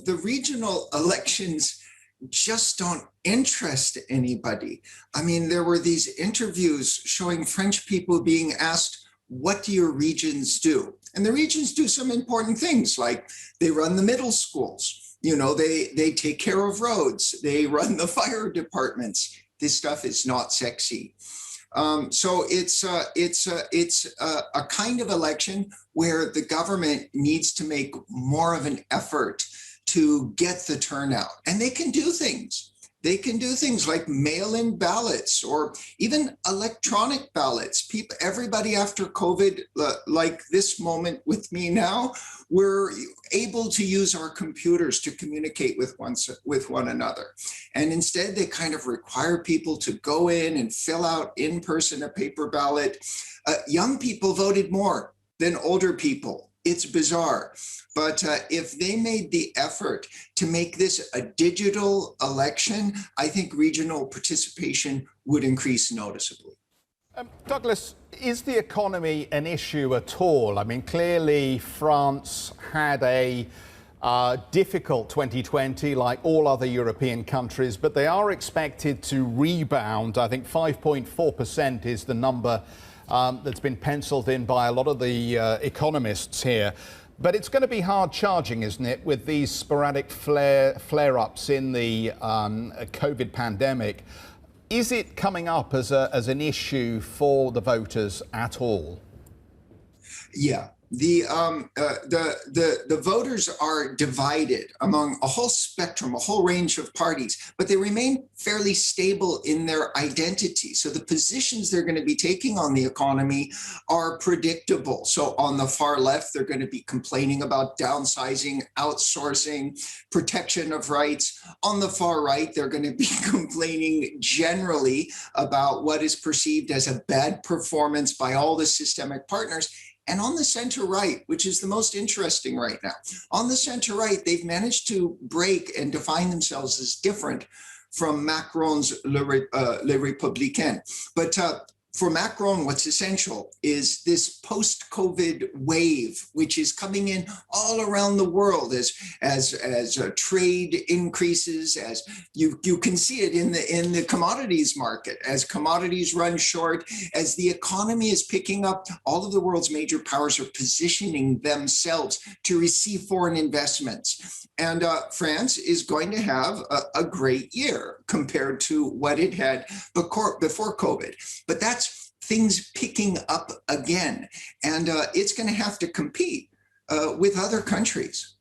the regional elections just don't interest anybody. I mean, there were these interviews showing French people being asked, what do your regions do? And the regions do some important things, like they run the middle schools, they take care of roads, they run the fire departments. This stuff is not sexy. So it's a kind of election where the government needs to make more of an effort to get the turnout. And they can do things. They can do things like mail-in ballots or even electronic ballots. Everybody after COVID, like this moment with me now, we're able to use our computers to communicate with one another. And instead, they kind of require people to go in and fill out in person a paper ballot. Young people voted more than older people. It's bizarre. But if they made the effort to make this a digital election, I think regional participation would increase noticeably. Douglas, is the economy an issue at all? I mean, clearly France had a difficult 2020 like all other European countries, but they are expected to rebound. I think 5.4% is the number that's been penciled in by a lot of the economists here. But it's going to be hard charging, isn't it, with these sporadic flare-ups in the COVID pandemic. Is it coming up as an issue for the voters at all? Yeah. The voters are divided among a whole spectrum, a whole range of parties, but they remain fairly stable in their identity. So the positions they're going to be taking on the economy are predictable. So on the far left, they're going to be complaining about downsizing, outsourcing, protection of rights. On the far right, they're going to be complaining generally about what is perceived as a bad performance by all the systemic partners. And on the center right, which is the most interesting right now, on the center right, they've managed to break and define themselves as different from Macron's Les Républicains. But for Macron, what's essential is this post-COVID wave, which is coming in all around the world as trade increases, as you can see it in the commodities market, as commodities run short, as the economy is picking up. All of the world's major powers are positioning themselves to receive foreign investments. And France is going to have a great year compared to what it had before COVID. But that's things picking up again. And it's going to have to compete with other countries.